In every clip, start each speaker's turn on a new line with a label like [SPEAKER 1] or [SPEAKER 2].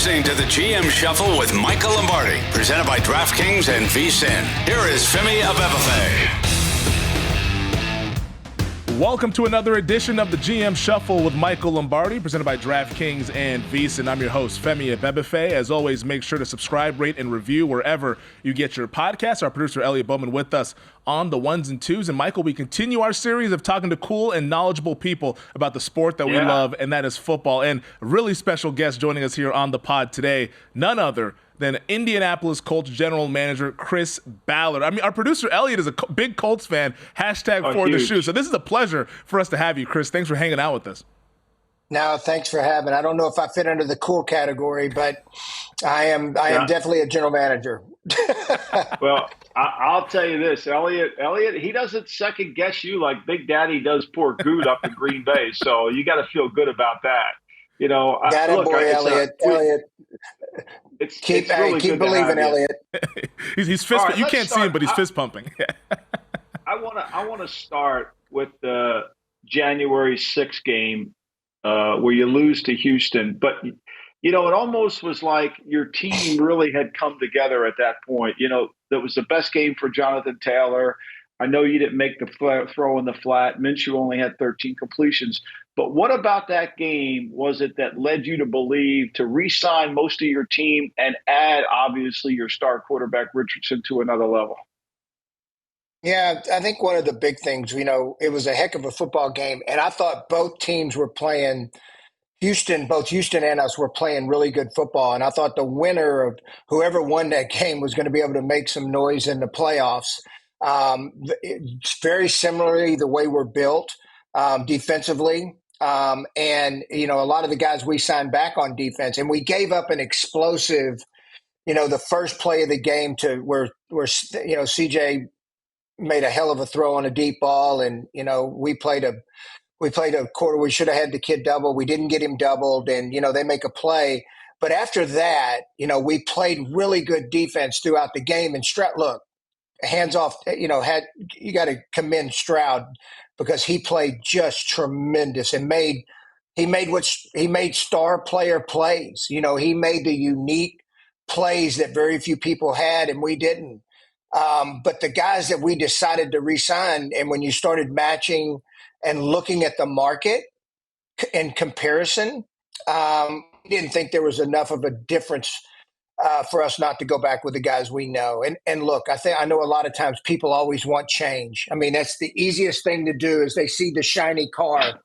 [SPEAKER 1] listening to the GM Shuffle with Michael Lombardi, presented by DraftKings and VSiN. Here is Femi Abebefe.
[SPEAKER 2] Welcome to another edition of the GM Shuffle with Michael Lombardi, presented by DraftKings and VSiN. I'm your host, Femi Abebefe. As always, make sure to subscribe, rate, and review wherever you get your podcasts. Our producer, Elliot Bowman, with us on the ones and twos. And Michael, we continue our series of talking to cool and knowledgeable people about the sport that we love, and that is football. And a really special guest joining us here on the pod today, none other than Indianapolis Colts general manager Chris Ballard. I mean, our producer Elliot is a big Colts fan, hashtag for the shoe. So this is a pleasure for us to have you, Chris. Thanks for hanging out with us.
[SPEAKER 3] No, thanks for having. I don't know if I fit under the cool category, but I am definitely a general manager.
[SPEAKER 4] Well, I'll tell you this, Elliot, he doesn't second guess you like Big Daddy does poor Good up in Green Bay. So you got to feel good about that. You know,
[SPEAKER 3] Elliot.
[SPEAKER 4] Keep
[SPEAKER 3] believing, Elliot.
[SPEAKER 2] he's fist. Right, you can't see him, but he's fist pumping.
[SPEAKER 4] I want to start with the January 6th game where you lose to Houston, but you know it almost was like your team really had come together at that point. You know, that was the best game for Jonathan Taylor. I know you didn't make the throw in the flat. Minshew only had 13 completions. But what about that game was it that led you to believe to re-sign most of your team and add, obviously, your star quarterback Richardson to another level?
[SPEAKER 3] Yeah, I think one of the big things, you know, it was a heck of a football game. And I thought both teams were playing both Houston and us were playing really good football. And I thought the winner of whoever won that game was going to be able to make some noise in the playoffs. It's very similarly the way we're built defensively. And, you know, a lot of the guys we signed back on defense, and we gave up an explosive, you know, the first play of the game to where you know, CJ made a hell of a throw on a deep ball. And, you know, we played a quarter. We should have had the kid double. We didn't get him doubled, and, you know, they make a play. But after that, you know, we played really good defense throughout the game. And look, hands off, you know, you got to commend Stroud because he played just tremendous and he made star player plays. You know, he made the unique plays that very few people had, and we didn't. But the guys that we decided to re-sign, and when you started matching and looking at the market in comparison, we didn't think there was enough of a difference for us not to go back with the guys we know. And look, I know a lot of times people always want change. I mean, that's the easiest thing to do is they see the shiny car,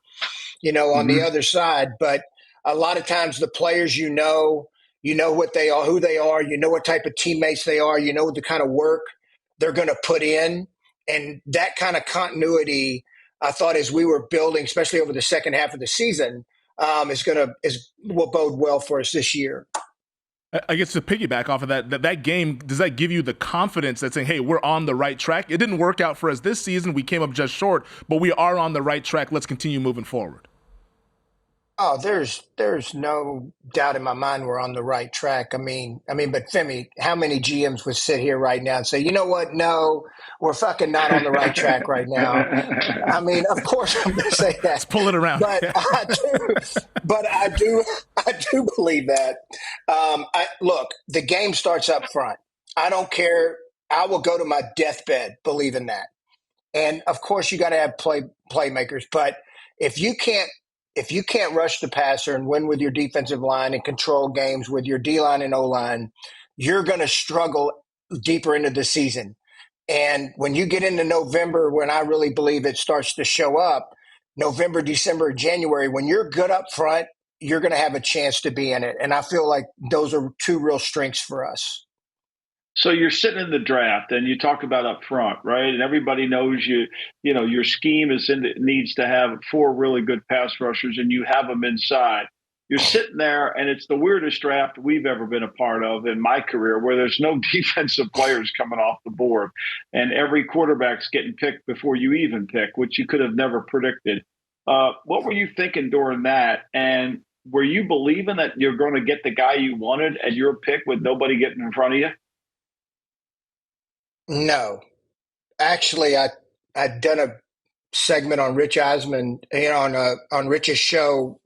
[SPEAKER 3] you know, on the other side. But a lot of times the players, you know what they are, who they are, you know what type of teammates they are, you know what the kind of work they're going to put in. And that kind of continuity, I thought as we were building, especially over the second half of the season, will bode well for us this year.
[SPEAKER 2] I guess to piggyback off of that game, does that give you the confidence that saying, hey, we're on the right track? It didn't work out for us this season. We came up just short, but we are on the right track. Let's continue moving forward.
[SPEAKER 3] Oh, there's no doubt in my mind we're on the right track. I mean, but Femi, how many GMs would sit here right now and say, you know what? No, we're fucking not on the right track right now. I mean, of course I'm going to say that.
[SPEAKER 2] Let's pull it around.
[SPEAKER 3] But I do believe that. Look, the game starts up front. I don't care. I will go to my deathbed believing that. And of course you got to have playmakers, but if you can't rush the passer and win with your defensive line and control games with your D-line and O-line, you're going to struggle deeper into the season. And when you get into November, when I really believe it starts to show up, November, December, January, when you're good up front, you're going to have a chance to be in it. And I feel like those are two real strengths for us.
[SPEAKER 4] So you're sitting in the draft and you talk about up front, right? And everybody knows you know, your scheme needs to have 4 really good pass rushers and you have them inside. You're sitting there and it's the weirdest draft we've ever been a part of in my career where there's no defensive players coming off the board and every quarterback's getting picked before you even pick, which you could have never predicted. What were you thinking during that? And were you believing that you're going to get the guy you wanted at your pick with nobody getting in front of you?
[SPEAKER 3] No, actually, I'd done a segment on Rich Eisman, you know, on Rich's show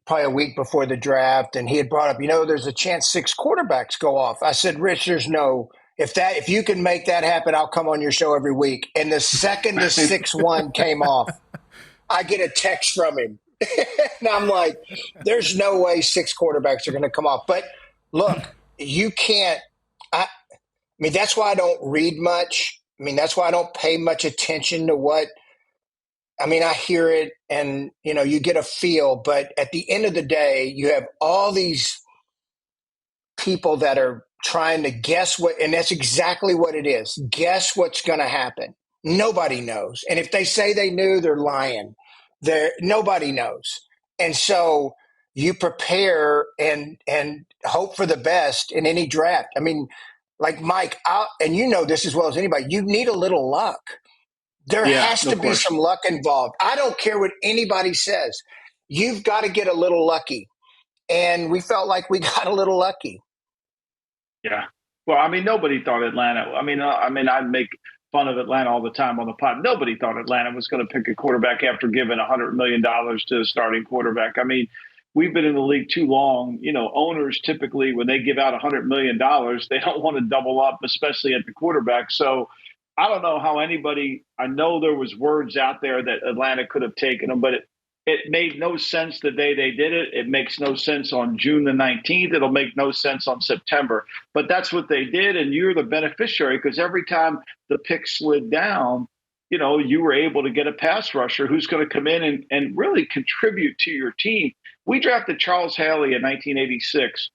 [SPEAKER 3] probably a week before the draft, and he had brought up, there's a chance 6 quarterbacks go off. I said, Rich, there's no if you can make that happen, I'll come on your show every week. And the second the 6-1 came off, I get a text from him. And I'm like, there's no way 6 quarterbacks are going to come off. But look, you can't. I mean, that's why I don't read much. I mean, that's why I don't pay much attention to what. I mean, I hear it and, you get a feel. But at the end of the day, you have all these people that are trying to guess what, and that's exactly what it is. Guess what's going to happen. Nobody knows. And if they say they knew, they're lying. Nobody knows. And so you prepare and hope for the best in any draft. I mean, like Mike, and you know this as well as anybody, you need a little luck. There has to be some luck involved. I don't care what anybody says. You've got to get a little lucky. And we felt like we got a little lucky.
[SPEAKER 4] Yeah. Well, I mean, nobody thought Atlanta. I mean, I make fun of Atlanta all the time on the pod. Nobody thought Atlanta was going to pick a quarterback after giving $100 million to a starting quarterback. I mean, we've been in the league too long. Owners typically, when they give out $100 million, they don't want to double up, especially at the quarterback. So I don't know how anybody. I know there was words out there that Atlanta could have taken him, but it made no sense the day they did it. It makes no sense on June the 19th. It'll make no sense on September. But that's what they did, and you're the beneficiary because every time the pick slid down, you were able to get a pass rusher who's going to come in and really contribute to your team. We drafted Charles Haley in 1986,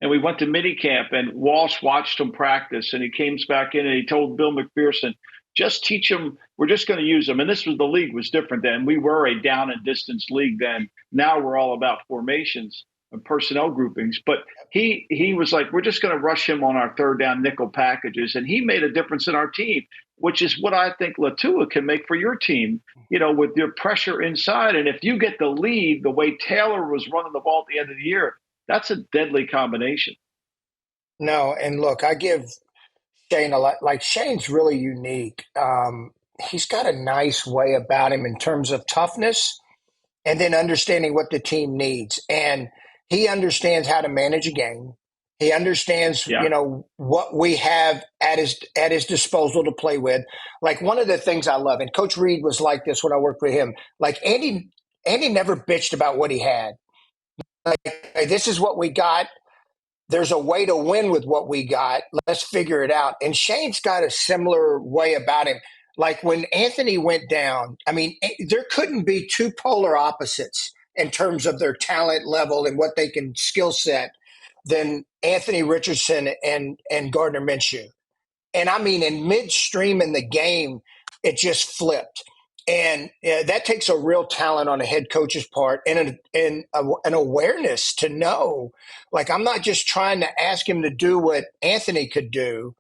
[SPEAKER 4] and we went to minicamp, and Walsh watched him practice, and he came back in and he told Bill McPherson, just teach them. We're just going to use them. And the league was different then. We were a down and distance league then. Now we're all about formations and personnel groupings. But he was like, we're just going to rush him on our third down nickel packages. And he made a difference in our team, which is what I think Latu can make for your team, with your pressure inside. And if you get the lead, the way Taylor was running the ball at the end of the year, that's a deadly combination.
[SPEAKER 3] No, and look, I give Shane a lot. Like Shane's really unique. He's got a nice way about him in terms of toughness and then understanding what the team needs. And he understands how to manage a game. He understands, what we have at his disposal to play with. Like one of the things I love, and Coach Reed was like this when I worked with him. Like Andy never bitched about what he had. Like, hey, this is what we got. There's a way to win with what we got. Let's figure it out. And Shane's got a similar way about him. Like when Anthony went down, I mean, there couldn't be two polar opposites in terms of their talent level and what they can skill set than Anthony Richardson and Gardner Minshew. And I mean, in midstream in the game, it just flipped. And that takes a real talent on a head coach's part and an awareness to know, like, I'm not just trying to ask him to do what Anthony could do.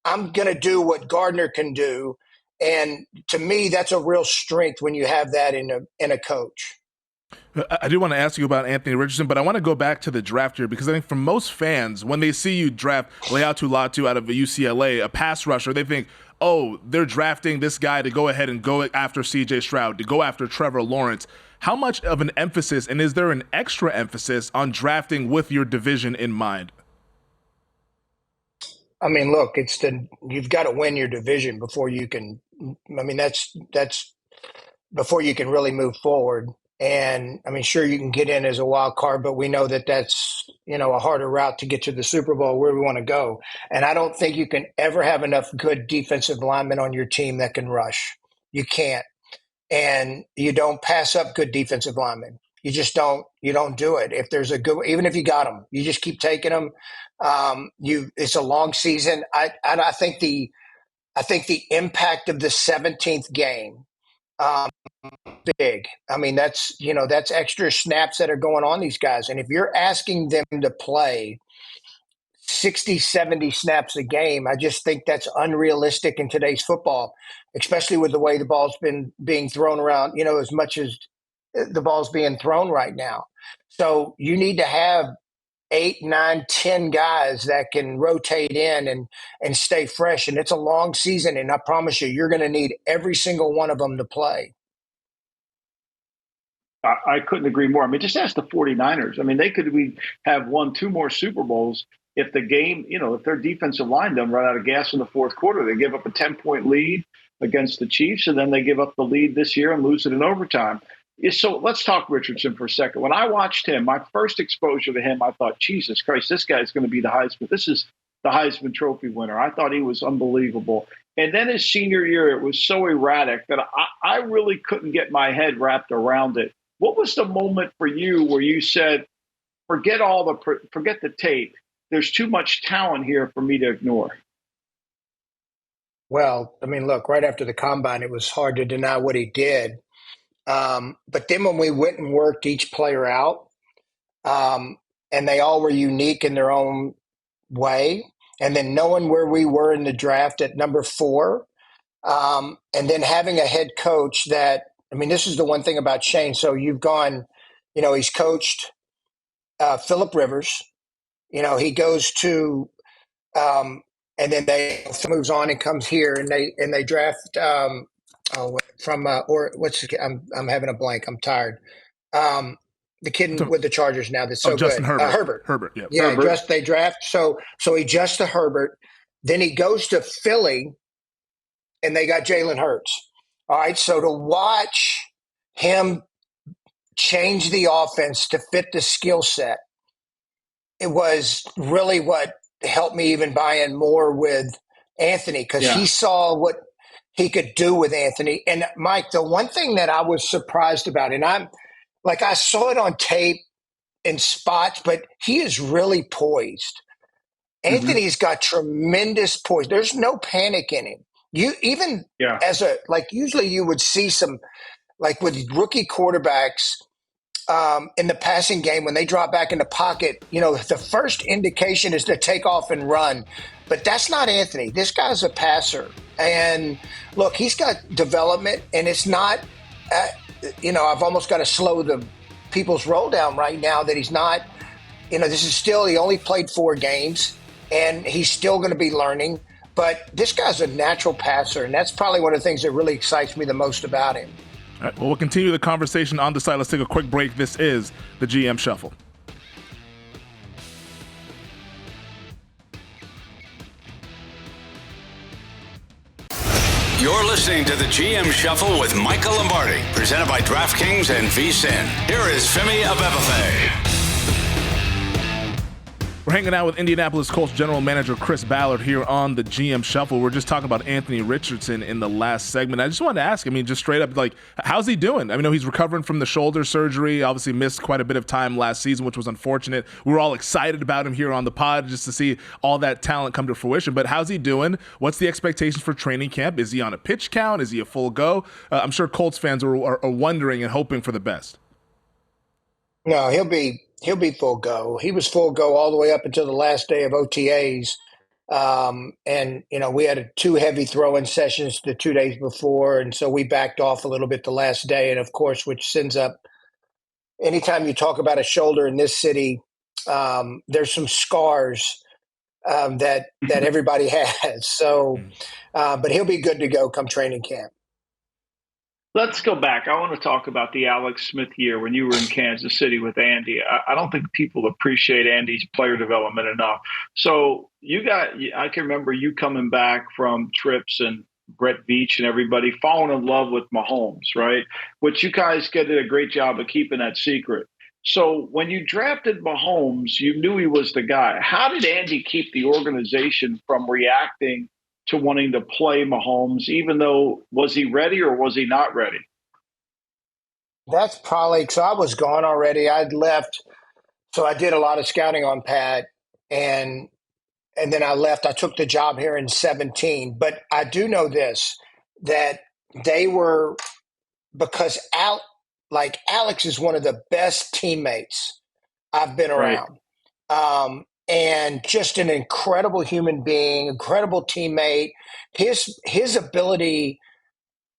[SPEAKER 3] I'm going to do what Gardner can do. And to me, that's a real strength when you have that in a coach.
[SPEAKER 2] I do want to ask you about Anthony Richardson, but I want to go back to the draft here because I think for most fans, when they see you draft Latu out of UCLA, a pass rusher, they think, oh, they're drafting this guy to go ahead and go after C.J. Stroud, to go after Trevor Lawrence. How much of an emphasis, and is there an extra emphasis on drafting with your division in mind?
[SPEAKER 3] I mean, look, you've got to win your division before you can. I mean, that's before you can really move forward. And I mean, sure, you can get in as a wild card, but we know that that's, a harder route to get to the Super Bowl where we want to go. And I don't think you can ever have enough good defensive linemen on your team that can rush. You can't. And you don't pass up good defensive linemen. You just don't. You don't do it. If there's a good, even if you got them, you just keep taking them. It's a long season. I think the impact of the 17th game. Big. I mean, that's extra snaps that are going on these guys. And if you're asking them to play 60, 70 snaps a game, I just think that's unrealistic in today's football, especially with the way the ball's been being thrown around, as much as the ball's being thrown right now. So you need to have 8, 9, 10 guys that can rotate in and stay fresh. And it's a long season. And I promise you're going to need every single one of them to play.
[SPEAKER 4] I couldn't agree more. I mean, just ask the 49ers. I mean, we have won two more Super Bowls if the game, if their defensive line doesn't run out of gas in the fourth quarter. They give up a 10-point lead against the Chiefs, and then they give up the lead this year and lose it in overtime. So let's talk Richardson for a second. When I watched him, my first exposure to him, I thought, Jesus Christ, this guy's going to be the Heisman. This is the Heisman Trophy winner. I thought he was unbelievable. And then his senior year, it was so erratic that I really couldn't get my head wrapped around it. What was the moment for you where you said, forget the tape. There's too much talent here for me to ignore?
[SPEAKER 3] Well, I mean, look, right after the combine, it was hard to deny what he did. But then when we went and worked each player out, and they all were unique in their own way, and then knowing where we were in the draft at number 4, and then having a head coach that, I mean, this is the one thing about Shane. So you've gone, he's coached Phillip Rivers. He goes to, and then they moves on and comes here, and they draft I'm having a blank. I'm tired. The kid with the Chargers now that's so
[SPEAKER 2] Justin
[SPEAKER 3] good.
[SPEAKER 2] Herbert.
[SPEAKER 3] Herbert.
[SPEAKER 2] Yeah.
[SPEAKER 3] Herbert. They draft. So he adjusts to Herbert. Then he goes to Philly, and they got Jalen Hurts. All right. So to watch him change the offense to fit the skill set, it was really what helped me even buy in more with Anthony, because he saw what he could do with Anthony. And Mike, the one thing that I was surprised about, and I saw it on tape in spots, but he is really poised. Anthony's got tremendous poise. There's no panic in him. Usually you would see some, like with rookie quarterbacks in the passing game, when they drop back in the pocket, the first indication is to take off and run. But that's not Anthony. This guy's a passer. And look, he's got development, and it's not, I've almost got to slow the people's roll down right now that he's not, this is still, he only played 4 games, and he's still going to be learning. But this guy's a natural passer, and that's probably one of the things that really excites me the most about him.
[SPEAKER 2] All right, well, we'll continue the conversation on the side. Let's take a quick break. This is the GM Shuffle.
[SPEAKER 1] You're listening to the GM Shuffle with Michael Lombardi, presented by DraftKings and VSiN. Here is Femi Abebefe.
[SPEAKER 2] We're hanging out with Indianapolis Colts General Manager Chris Ballard here on the GM Shuffle. We're just talking about Anthony Richardson in the last segment. I just wanted to ask, just straight up, how's he doing? I know he's recovering from the shoulder surgery, obviously missed quite a bit of time last season, which was unfortunate. We were all excited about him here on the pod just to see all that talent come to fruition. But how's he doing? What's the expectations for training camp? Is he on a pitch count? Is he a full go? I'm sure Colts fans are wondering and hoping for the best.
[SPEAKER 3] No, he'll be full go. He was full go all the way up until the last day of OTAs. And we had 2 heavy throwing sessions the 2 days before. And so we backed off a little bit the last day. And of course, which sends up, anytime you talk about a shoulder in this city, there's some scars that everybody has. So, but he'll be good to go come training camp.
[SPEAKER 4] Let's go back. I want to talk about the Alex Smith year when you were in Kansas City with Andy. I don't think people appreciate Andy's player development enough. So I can remember you coming back from trips and Brett Veach and everybody falling in love with Mahomes, right? Which you guys did a great job of keeping that secret. So when you drafted Mahomes, you knew he was the guy. How did Andy keep the organization from reacting to wanting to play Mahomes, even though, was he ready or was he not ready?
[SPEAKER 3] That's probably, so I was gone already. I'd left. So I did a lot of scouting on Pat, and then I left. I took the job here in 2017. But I do know this, that they were, because Alex is one of the best teammates I've been around. Right. And just an incredible human being, incredible teammate. His ability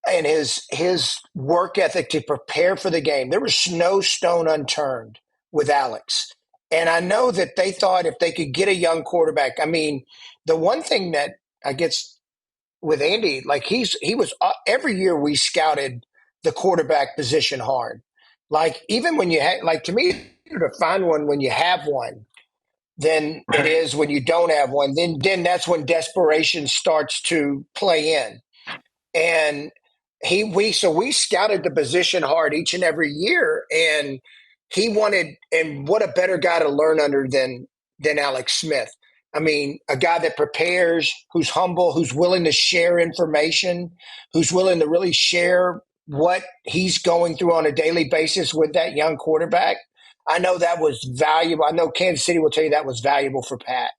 [SPEAKER 3] and his work ethic to prepare for the game. There was no stone unturned with Alex. And I know that they thought if they could get a young quarterback, the one thing that I guess with Andy, he was every year we scouted the quarterback position hard. Like even when you have, like to me, to find one when you have one than it
[SPEAKER 4] Right.
[SPEAKER 3] is when you don't have one. Then that's when desperation starts to play in. And we scouted the position hard each and every year, and he wanted, and what a better guy to learn under than Alex Smith. I mean, a guy that prepares, who's humble, who's willing to share information, who's willing to really share what he's going through on a daily basis with that young quarterback. I know that was valuable. I know Kansas City will tell you that was valuable for Pat.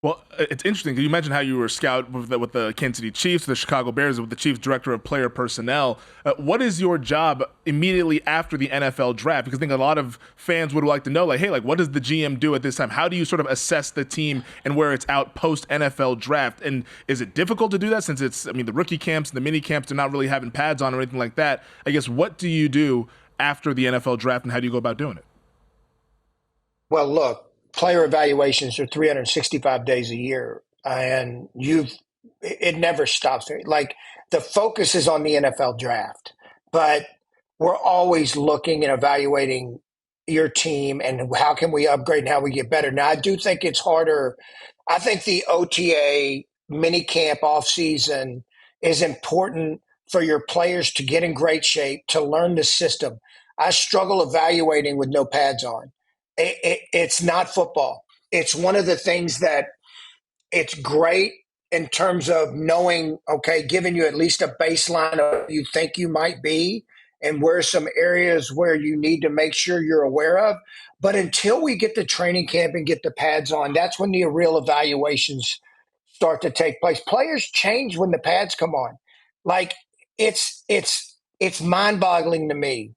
[SPEAKER 2] Well, it's interesting because you mentioned how you were a scout with the Kansas City Chiefs, the Chicago Bears, with the Chiefs Director of Player Personnel. What is your job immediately after the NFL draft? Because I think a lot of fans would like to know, like, hey, like, what does the GM do at this time? How do you sort of assess the team and where it's out post NFL draft? And is it difficult to do that since the rookie camps, the mini camps, they're not really having pads on or anything like that? I guess, what do you do after the NFL draft and how do you go about doing it?
[SPEAKER 3] Well, look, player evaluations are 365 days a year, and it never stops. Like the focus is on the NFL draft, but we're always looking and evaluating your team and how can we upgrade and how we get better. Now, I do think it's harder. I think the OTA mini camp off season is important for your players to get in great shape, to learn the system. I struggle evaluating with no pads on. It's not football. It's one of the things that it's great in terms of knowing, okay, giving you at least a baseline of what you think you might be and where some areas where you need to make sure you're aware of. But until we get to training camp and get the pads on, that's when the real evaluations start to take place. Players change when the pads come on. Like it's mind-boggling to me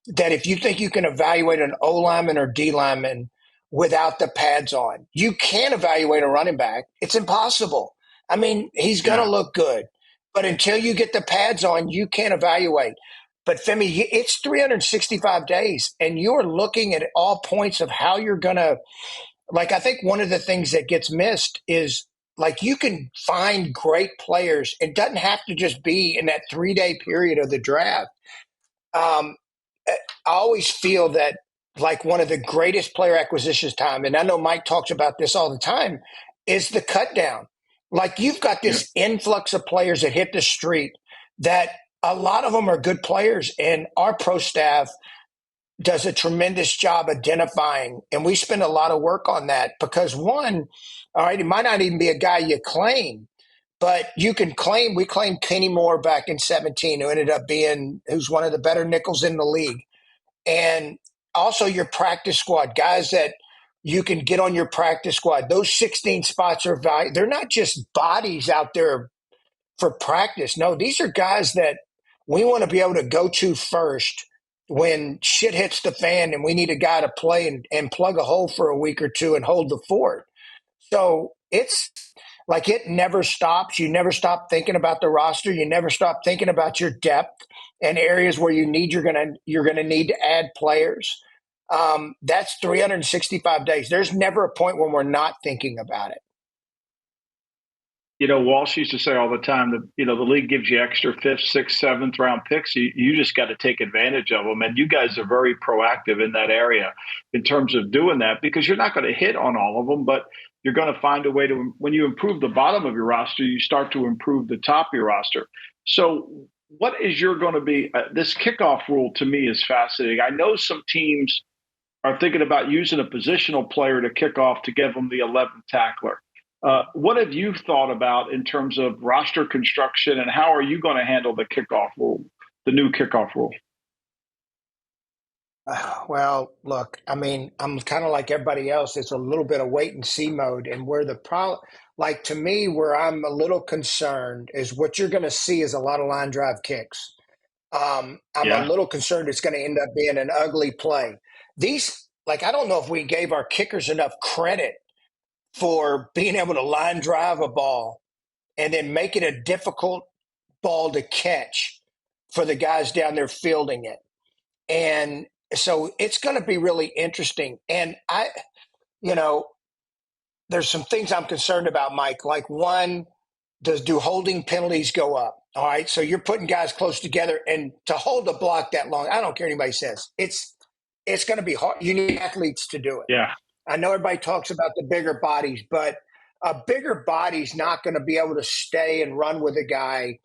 [SPEAKER 3] that if you think you can evaluate an O lineman or D lineman without the pads on, you can't evaluate a running back. It's impossible. I mean, he's going to look good, but until you get the pads on, you can't evaluate. But Femi, it's 365 days, and you're looking at all points of how you're going to. Like, I think one of the things that gets missed is like you can find great players. It doesn't have to just be in that 3-day period of the draft. I always feel that like one of the greatest player acquisitions time, and I know Mike talks about this all the time, is the cut down. Like you've got this influx of players that hit the street that a lot of them are good players, and our pro staff does a tremendous job identifying, and we spend a lot of work on that because one, all right, it might not even be a guy you claim, but you can claim. We claimed Kenny Moore back in 17, who ended up who's one of the better nickels in the league. And also your practice squad, guys that you can get on your practice squad. Those 16 spots are valuable. They're not just bodies out there for practice. No, these are guys that we want to be able to go to first when shit hits the fan and we need a guy to play and plug a hole for a week or two and hold the fort. So it's like it never stops. You never stop thinking about the roster. You never stop thinking about your depth and areas where you're gonna need to add players. That's 365 days. There's never a point when we're not thinking about it.
[SPEAKER 4] You know, Walsh used to say all the time that, you know, the league gives you extra fifth, sixth, seventh round picks. You just got to take advantage of them. And you guys are very proactive in that area in terms of doing that because you're not going to hit on all of them, but you're going to find a way to, when you improve the bottom of your roster, you start to improve the top of your roster. So what is going to be this kickoff rule to me is fascinating. I know some teams are thinking about using a positional player to kick off to give them the 11th tackler. What have you thought about in terms of roster construction and how are you going to handle the kickoff rule, the new kickoff rule?
[SPEAKER 3] Well, look, I mean, I'm kind of like everybody else. It's a little bit of wait and see mode. And where the problem, like to me, where I'm a little concerned is what you're going to see is a lot of line drive kicks. I'm a little concerned it's going to end up being an ugly play. I don't know if we gave our kickers enough credit for being able to line drive a ball and then make it a difficult ball to catch for the guys down there fielding it. And so it's going to be really interesting. And there's some things I'm concerned about, Mike. Like one, do holding penalties go up? All right, so you're putting guys close together, and to hold the block that long, I don't care what anybody says. It's going to be hard. You need athletes to do it.
[SPEAKER 4] Yeah.
[SPEAKER 3] I know everybody talks about the bigger bodies, but a bigger body's not going to be able to stay and run with a guy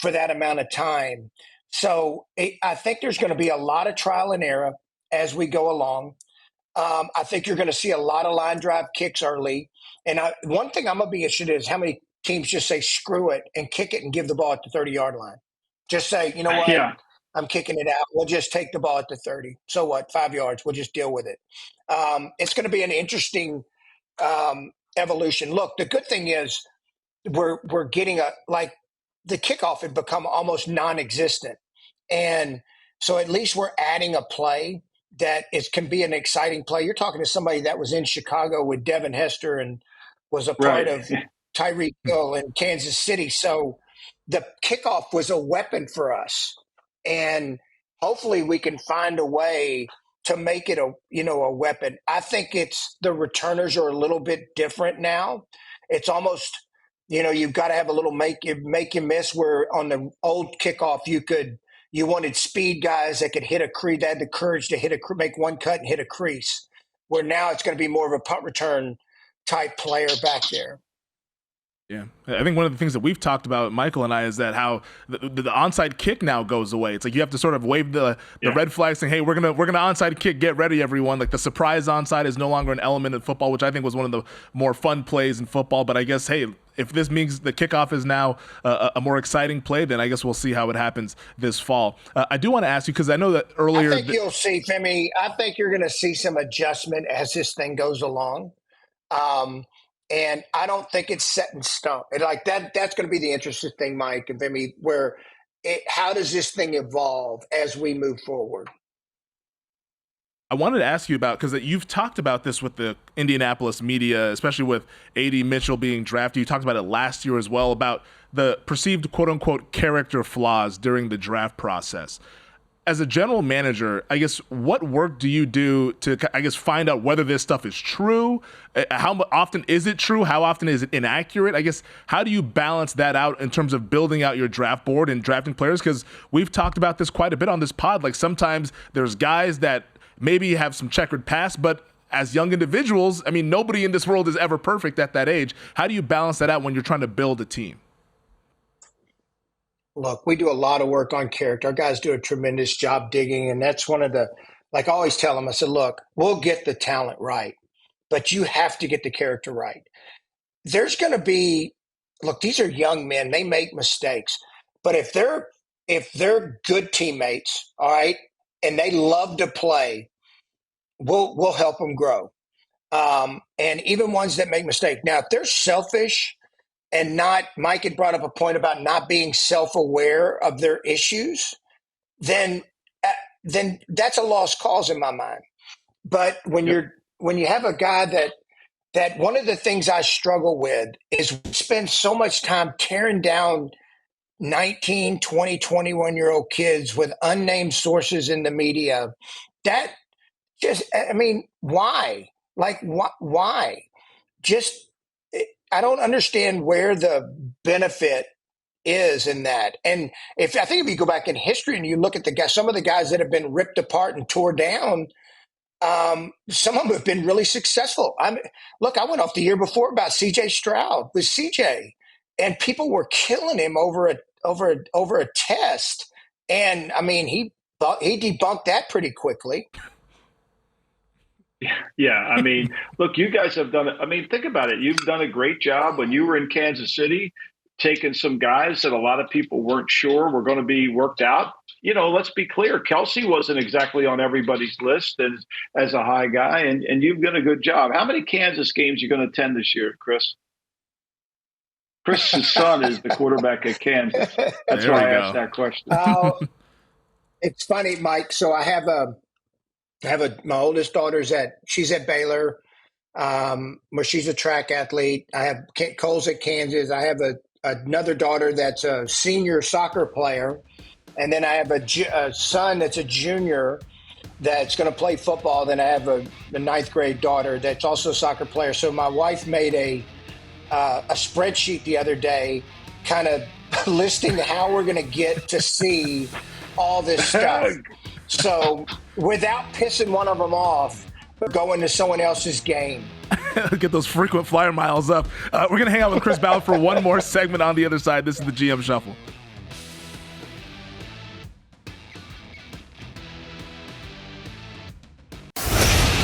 [SPEAKER 3] for that amount of time. So I think there's going to be a lot of trial and error as we go along. I think you're going to see a lot of line drive kicks early. And one thing I'm going to be interested in is how many teams just say screw it and kick it and give the ball at the 30-yard line. Just say, you know what?
[SPEAKER 4] Yeah.
[SPEAKER 3] I'm kicking it out. We'll just take the ball at the 30. So what? 5 yards. We'll just deal with it. It's going to be an interesting evolution. Look, the good thing is we're getting the kickoff had become almost non-existent. And so at least we're adding a play that can be an exciting play. You're talking to somebody that was in Chicago with Devin Hester and was a part of Tyreek Hill in Kansas City. So the kickoff was a weapon for us. And hopefully we can find a way to make it a weapon. I think the returners are a little bit different now. It's almost, you've got to have a little make you miss, where on the old kickoff you wanted speed guys that could hit a crease, that had the courage to make one cut and hit a crease, where now it's going to be more of a punt return type player back there.
[SPEAKER 2] Yeah, I think one of the things that we've talked about, Michael and I, is that how the onside kick now goes away. It's like you have to sort of wave the red flag saying, hey, we're gonna onside kick, get ready, everyone. Like the surprise onside is no longer an element in football, which I think was one of the more fun plays in football. But I guess, hey, if this means the kickoff is now a more exciting play, then I guess we'll see how it happens this fall. I do want to ask you, because I know that earlier—
[SPEAKER 3] I think you'll see, Femi, I think you're going to see some adjustment as this thing goes along. And I don't think it's set in stone. And like that's going to be the interesting thing, Mike and Femi, how does this thing evolve as we move forward?
[SPEAKER 2] I wanted to ask you about, because you've talked about this with the Indianapolis media, especially with A.D. Mitchell being drafted. You talked about it last year as well, about the perceived quote-unquote character flaws during the draft process. As a general manager, I guess, what work do you do to, I guess, find out whether this stuff is true? How often is it true? How often is it inaccurate? I guess, how do you balance that out in terms of building out your draft board and drafting players? Because we've talked about this quite a bit on this pod. Like sometimes there's guys that maybe have some checkered past, but as young individuals, I mean, nobody in this world is ever perfect at that age. How do you balance that out when you're trying to build a team?
[SPEAKER 3] Look, we do a lot of work on character. Our guys do a tremendous job digging. And that's one of like I always tell them, I said, look, we'll get the talent right, but you have to get the character right. There's going to be, look, these are young men. They make mistakes. But if they're good teammates, all right, and they love to play, we'll help them grow. And even ones that make mistakes. Now, if they're selfish and Mike had brought up a point about not being self-aware of their issues, then that's a lost cause in my mind. But when you have a guy that one of the things I struggle with is we spend so much time tearing down 19, 20, 21-year-old kids with unnamed sources in the media. That just, I mean, why? Like, why? I don't understand where the benefit is in that. And I think if you go back in history and you look at some of the guys that have been ripped apart and tore down, some of them have been really successful. I went off the year before about C.J. Stroud with C.J., and people were killing him over a test. And I mean, he debunked that pretty quickly.
[SPEAKER 4] Yeah, I mean, look, you guys have done it. I mean, think about it. You've done a great job when you were in Kansas City, taking some guys that a lot of people weren't sure were going to be worked out. Let's be clear. Kelsey wasn't exactly on everybody's list as a high guy, and you've done a good job. How many Kansas games are you going to attend this year, Chris? Chris's son is the quarterback at Kansas. That's why I asked that question.
[SPEAKER 3] It's funny, Mike. So I have my oldest daughter's she's at Baylor, where she's a track athlete. I have Cole's at Kansas. I have another daughter that's a senior soccer player. And then I have a son that's a junior that's going to play football. Then I have a ninth grade daughter that's also a soccer player. So my wife made a spreadsheet the other day, kind of listing how we're going to get to see all this stuff. So without pissing one of them off, going to someone else's game.
[SPEAKER 2] Get those frequent flyer miles up. We're going to hang out with Chris Ballard for one more segment on the other side. This is the GM Shuffle.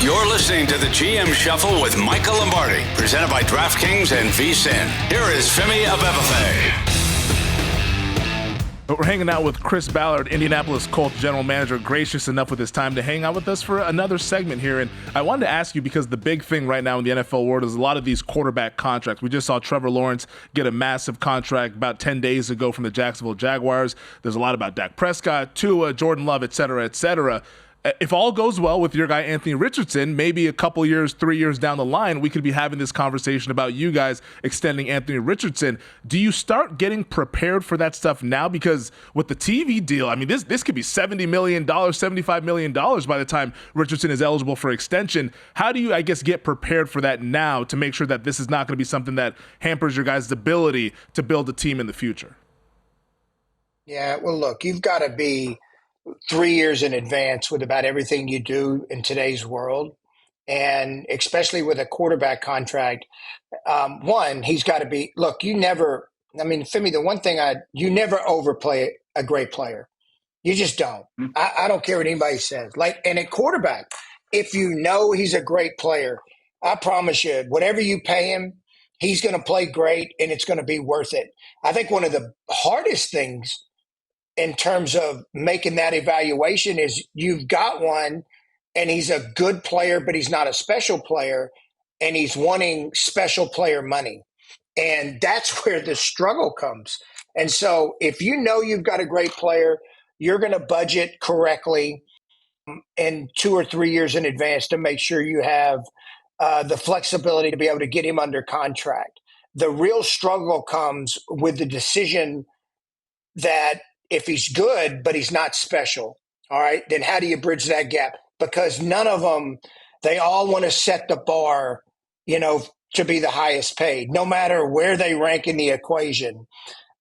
[SPEAKER 1] You're listening to the GM Shuffle with Michael Lombardi, presented by DraftKings and VSiN. Here is Femi Abebefe.
[SPEAKER 2] We're hanging out with Chris Ballard, Indianapolis Colts general manager, gracious enough with his time to hang out with us for another segment here. And I wanted to ask you, because the big thing right now in the NFL world is a lot of these quarterback contracts. We just saw Trevor Lawrence get a massive contract about 10 days ago from the Jacksonville Jaguars. There's a lot about Dak Prescott, Tua, Jordan Love, et cetera, et cetera. If all goes well with your guy, Anthony Richardson, maybe a couple years, 3 years down the line, we could be having this conversation about you guys extending Anthony Richardson. Do you start getting prepared for that stuff now? Because with the TV deal, I mean, this could be $70 million, $75 million by the time Richardson is eligible for extension. How do you, I guess, get prepared for that now to make sure that this is not going to be something that hampers your guys' ability to build a team in the future?
[SPEAKER 3] Yeah, well, look, you've got to be 3 years in advance with about everything you do in today's world. And especially with a quarterback contract, one, he's got to be, look, Femi, the one thing you never overplay a great player. You just don't. I don't care what anybody says. And at quarterback, if you know he's a great player, I promise you, whatever you pay him, he's going to play great and it's going to be worth it. I think one of the hardest things in terms of making that evaluation is you've got one and he's a good player, but he's not a special player, and he's wanting special player money. And that's where the struggle comes. And so if you know you've got a great player, you're going to budget correctly in 2 or 3 years in advance to make sure you have the flexibility to be able to get him under contract. The real struggle comes with the decision that if he's good, but he's not special, all right, then how do you bridge that gap? Because none of them, they all want to set the bar, to be the highest paid, no matter where they rank in the equation.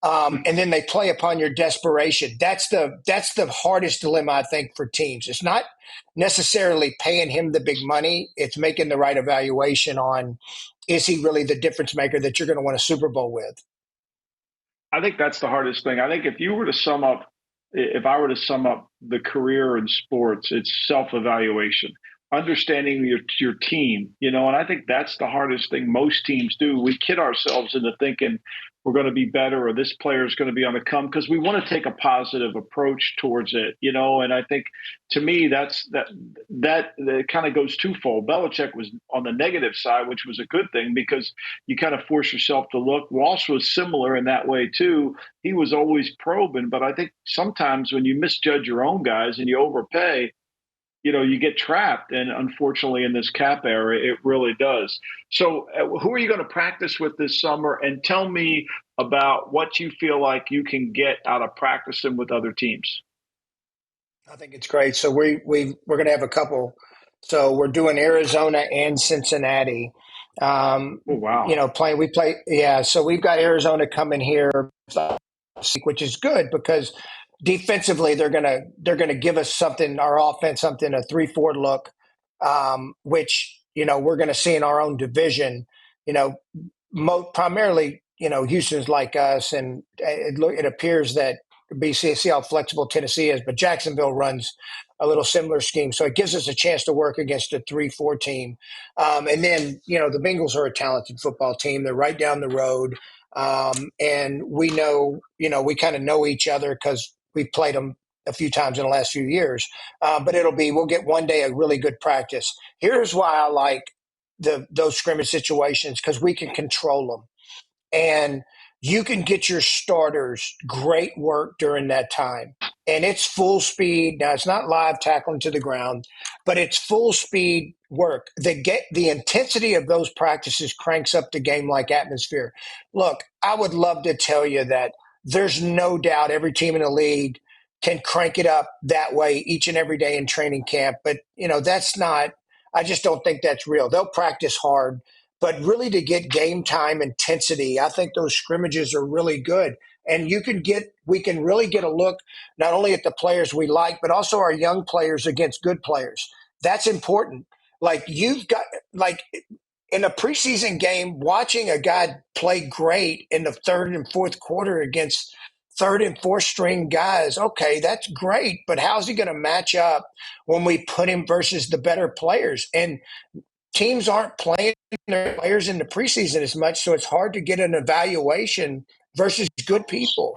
[SPEAKER 3] And then they play upon your desperation. That's the hardest dilemma, I think, for teams. It's not necessarily paying him the big money. It's making the right evaluation on, is he really the difference maker that you're going to win a Super Bowl with?
[SPEAKER 4] I think that's the hardest thing. I think if I were to sum up the career in sports, it's self-evaluation, understanding your team, and I think that's the hardest thing most teams do. We kid ourselves into thinking we're going to be better or this player is going to be on the come because we want to take a positive approach towards it, and I think to me that kind of goes twofold. Belichick was on the negative side, which was a good thing because you kind of force yourself to look. Walsh was similar in that way too. He was always probing, but I think sometimes when you misjudge your own guys and you overpay, you get trapped. And unfortunately, in this cap era, it really does. So who are you going to practice with this summer? And tell me about what you feel like you can get out of practicing with other teams.
[SPEAKER 3] I think it's great. So we're going to have a couple. So we're doing Arizona and Cincinnati.
[SPEAKER 4] Oh, wow.
[SPEAKER 3] Yeah. So we've got Arizona coming here, which is good because defensively, they're gonna give us something, our offense, something, a 3-4 look, which we're gonna see in our own division. Primarily, Houston's like us, and it appears that BC, see how flexible Tennessee is, but Jacksonville runs a little similar scheme, so it gives us a chance to work against a 3-4 team. And then the Bengals are a talented football team. They're right down the road, and we know we kind of know each other because we've played them a few times in the last few years, but we'll get one day a really good practice. Here's why I like those scrimmage situations, because we can control them. And you can get your starters great work during that time. And it's full speed. Now, it's not live tackling to the ground, but it's full speed work. The intensity of those practices cranks up the game-like atmosphere. Look, I would love to tell you that there's no doubt every team in the league can crank it up that way each and every day in training camp. But, that's not – I just don't think that's real. They'll practice hard. But really to get game time intensity, I think those scrimmages are really good. And we can really get a look not only at the players we like, but also our young players against good players. That's important. Like in a preseason game, watching a guy play great in the third and fourth quarter against third and fourth string guys, okay, that's great. But how's he going to match up when we put him versus the better players? And teams aren't playing their players in the preseason as much, so it's hard to get an evaluation versus good people.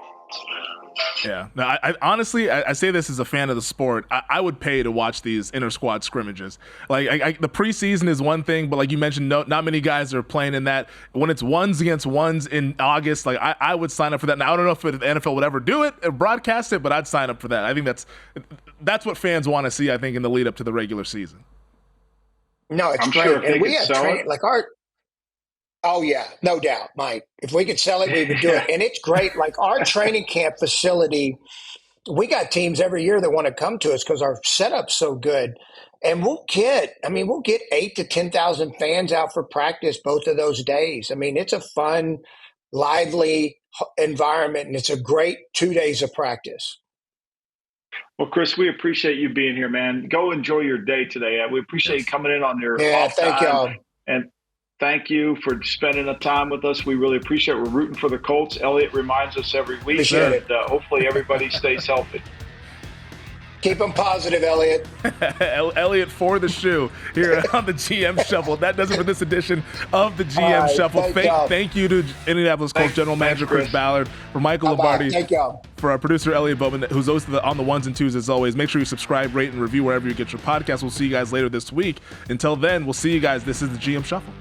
[SPEAKER 2] Yeah. No, I honestly, I say this as a fan of the sport. I would pay to watch these inter-squad scrimmages. Like, the preseason is one thing, but like you mentioned, not many guys are playing in that. When it's ones against ones in August, like I would sign up for that. Now, I don't know if the NFL would ever do it or broadcast it, but I'd sign up for that. I think that's what fans want to see, I think, in the lead up to the regular season.
[SPEAKER 3] No, it's
[SPEAKER 4] I'm
[SPEAKER 3] great.
[SPEAKER 4] sure
[SPEAKER 3] And we have training, like oh yeah, no doubt, Mike. If we could sell it, we would do it. And it's great. Like our training camp facility, we got teams every year that want to come to us because our setup's so good. And we'll get 8 to 10,000 fans out for practice both of those days. I mean, it's a fun, lively environment, and it's a great 2 days of practice.
[SPEAKER 4] Well, Chris, we appreciate you being here, man. Go enjoy your day today. We appreciate you coming in on your off
[SPEAKER 3] thank
[SPEAKER 4] time.
[SPEAKER 3] y'all.
[SPEAKER 4] And thank you for spending the time with us. We really appreciate it. We're rooting for the Colts. Elliot reminds us every week.
[SPEAKER 3] Appreciate
[SPEAKER 4] and hopefully everybody stays healthy.
[SPEAKER 3] Keep them positive, Elliot.
[SPEAKER 2] Elliot for the shoe here on the GM Shuffle. That does it for this edition of the GM Shuffle. Thank you to Indianapolis Colts General Manager Chris Ballard, for Michael Lombardi,
[SPEAKER 3] Thank y'all.
[SPEAKER 2] for our producer Elliot Bowman, who's hosted on the ones and twos as always. Make sure you subscribe, rate, and review wherever you get your podcast. We'll see you guys later this week. Until then, we'll see you guys. This is the GM Shuffle.